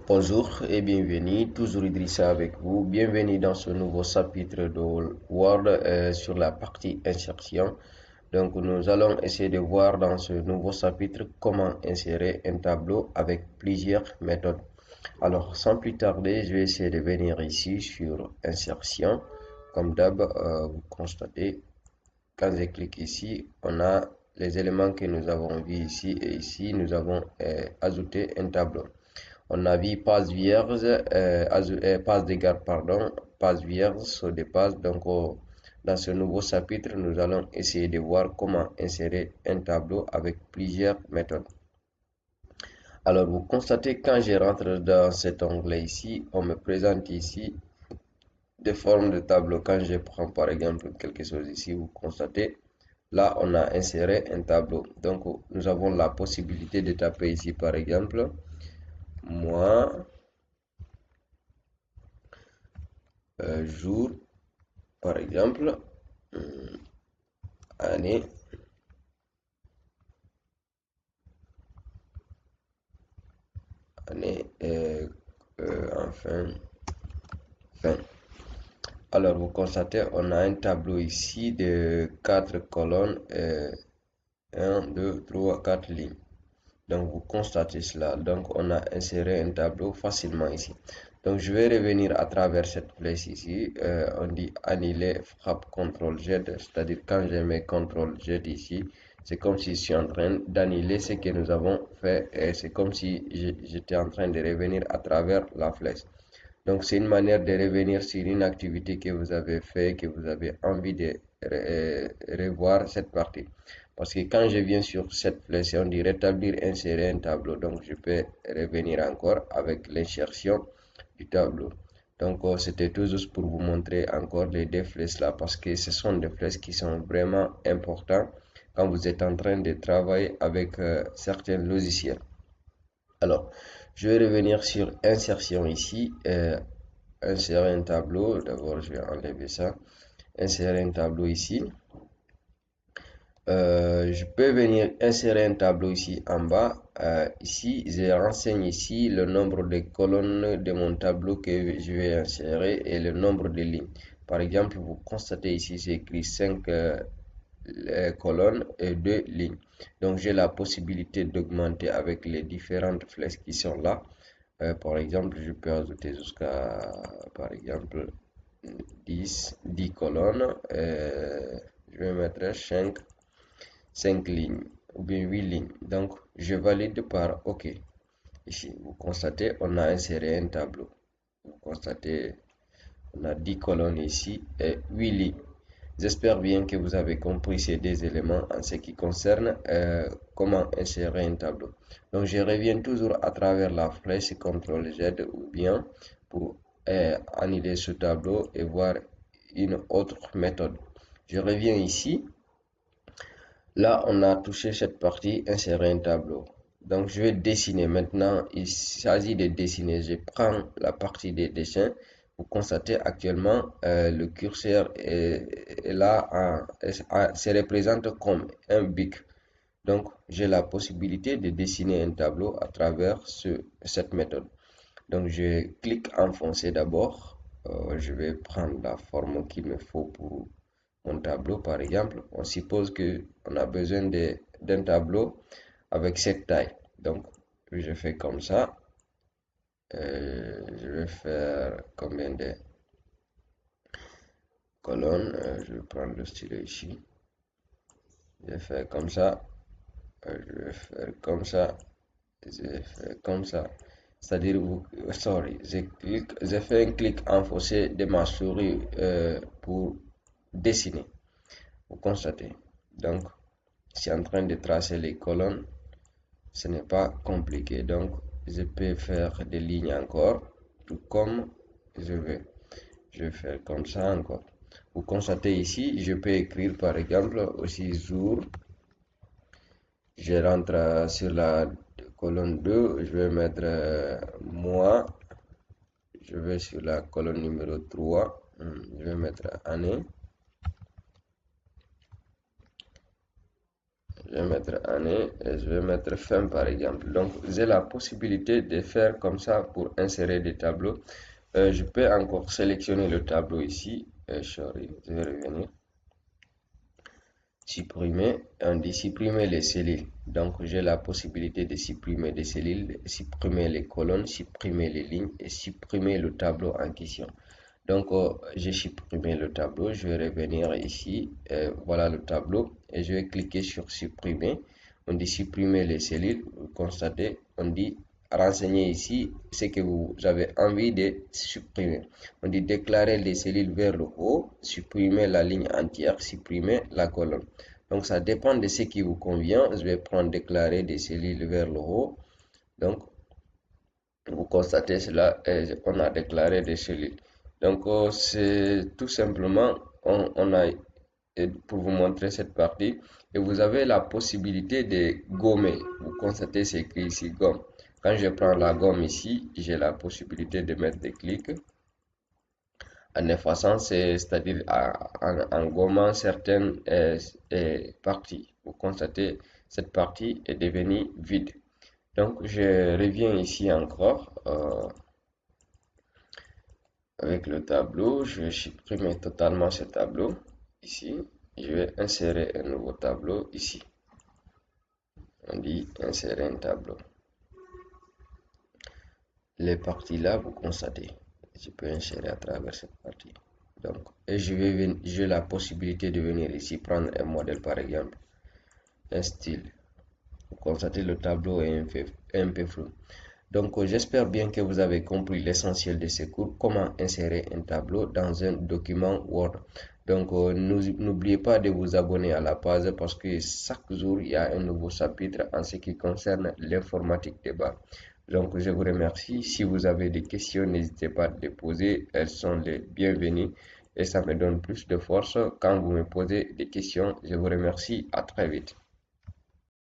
Bonjour et bienvenue, toujours Idrissa avec vous. Bienvenue dans ce nouveau chapitre de Word sur la partie insertion. Donc nous allons essayer de voir dans ce nouveau chapitre comment insérer un tableau avec plusieurs méthodes. Alors sans plus tarder, je vais essayer de venir ici sur insertion. Comme d'hab, vous constatez, quand je clique ici, on a les éléments que nous avons vus ici et ici, nous avons ajouté un tableau. On a vu page vierge, page de garde, pardon, page vierge sur des pages. Donc, dans ce nouveau chapitre, nous allons essayer de voir comment insérer un tableau avec plusieurs méthodes. Alors, vous constatez quand je rentre dans cet onglet ici, on me présente ici des formes de tableau. Quand je prends par exemple quelque chose ici, vous constatez, là, on a inséré un tableau. Donc, nous avons la possibilité de taper ici par exemple, moi. Jour, par exemple, année, année, enfin, fin. Alors, vous constatez, on a un tableau ici de 4 colonnes, 1, 2, 3, 4 lignes. Donc, vous constatez cela. Donc, on a inséré un tableau facilement ici. Donc, je vais revenir à travers cette flèche ici. On dit annuler, frappe CTRL-Z. C'est-à-dire, quand je mets CTRL-Z ici, c'est comme si je suis en train d'annuler ce que nous avons fait. Et c'est comme si j'étais en train de revenir à travers la flèche. Donc, c'est une manière de revenir sur une activité que vous avez fait, que vous avez envie de revoir cette partie. Parce que quand je viens sur cette flèche, on dit rétablir, insérer un tableau. Donc, je peux revenir encore avec l'insertion du tableau. Donc, c'était tout juste pour vous montrer encore les deux flèches là, parce que ce sont des flèches qui sont vraiment importantes quand vous êtes en train de travailler avec certains logiciels. Alors, je vais revenir sur insertion ici. Insérer un tableau. D'abord, je vais enlever ça. Insérer un tableau ici. Je peux venir insérer un tableau ici en bas. Ici, je renseigne ici le nombre de colonnes de mon tableau que je vais insérer et le nombre de lignes. Par exemple, vous constatez ici, j'ai écrit 5 colonnes et 2 lignes. Donc, j'ai la possibilité d'augmenter avec les différentes flèches qui sont là. Par exemple, je peux ajouter jusqu'à, par exemple, 10 colonnes. Je vais mettre 5 lignes ou bien 8 lignes. Donc, je valide par OK. Ici, vous constatez, on a inséré un tableau. Vous constatez, on a 10 colonnes ici et 8 lignes. J'espère bien que vous avez compris ces deux éléments en ce qui concerne comment insérer un tableau. Donc, je reviens toujours à travers la flèche CTRL-Z ou bien pour annuler ce tableau et voir une autre méthode. Je reviens ici. Là, on a touché cette partie, insérer un tableau. Donc, je vais dessiner maintenant. Il s'agit de dessiner. Je prends la partie des dessins. Vous constatez actuellement, le curseur est là, se représente comme un bic. Donc, j'ai la possibilité de dessiner un tableau à travers cette méthode. Donc, je clique enfoncer d'abord. Je vais prendre la forme qu'il me faut pour mon tableau, par exemple. On suppose que on a besoin d'un tableau avec cette taille. Donc, je fais comme ça. Je vais faire combien de colonnes. Je vais prendre le stylo ici. Je vais faire comme ça. Je vais faire comme ça. Je vais faire comme ça. C'est-à-dire, j'ai fait un clic enfoncé de ma souris pour dessiner. Vous constatez. Donc, je suis en train de tracer les colonnes. Ce n'est pas compliqué. Donc, je peux faire des lignes encore, tout comme je veux. Je vais faire comme ça encore. Vous constatez ici, je peux écrire par exemple aussi jour. Je rentre sur la colonne 2, je vais mettre mois. Je vais sur la colonne numéro 3, je vais mettre année. je vais mettre année et je vais mettre fin par exemple. Donc j'ai la possibilité de faire comme ça pour insérer des tableaux. Je peux encore sélectionner le tableau ici. Sorry, je vais revenir. Supprimer, on dit supprimer les cellules. Donc j'ai la possibilité de supprimer des cellules, supprimer les colonnes, supprimer les lignes et supprimer le tableau en question. Donc j'ai supprimé le tableau, je vais revenir ici, voilà le tableau et je vais cliquer sur supprimer. On dit supprimer les cellules, vous constatez, on dit renseigner ici ce que vous avez envie de supprimer. On dit déclarer les cellules vers le haut, supprimer la ligne entière, supprimer la colonne. Donc ça dépend de ce qui vous convient. Je vais prendre déclarer des cellules vers le haut. Donc vous constatez cela, on a déclaré des cellules. Donc c'est tout simplement, on a pour vous montrer cette partie et vous avez la possibilité de gommer. Vous constatez c'est écrit ici gomme. Quand je prends la gomme ici, j'ai la possibilité de mettre des clics en effaçant, c'est-à-dire en gommant certaines parties. Vous constatez cette partie est devenue vide. Donc je reviens ici encore avec le tableau. Je vais supprimer totalement ce tableau ici. Je vais insérer un nouveau tableau ici. On dit insérer un tableau. Les parties là, vous constatez. Je peux insérer à travers cette partie. Donc, et j'ai la possibilité de venir ici prendre un modèle par exemple, un style. Vous constatez le tableau est un peu flou. Donc, j'espère bien que vous avez compris l'essentiel de ce cours, comment insérer un tableau dans un document Word. Donc, n'oubliez pas de vous abonner à la page parce que chaque jour, il y a un nouveau chapitre en ce qui concerne l'informatique de base. Donc, je vous remercie. Si vous avez des questions, n'hésitez pas à les poser. Elles sont les bienvenues et ça me donne plus de force quand vous me posez des questions. Je vous remercie. À très vite.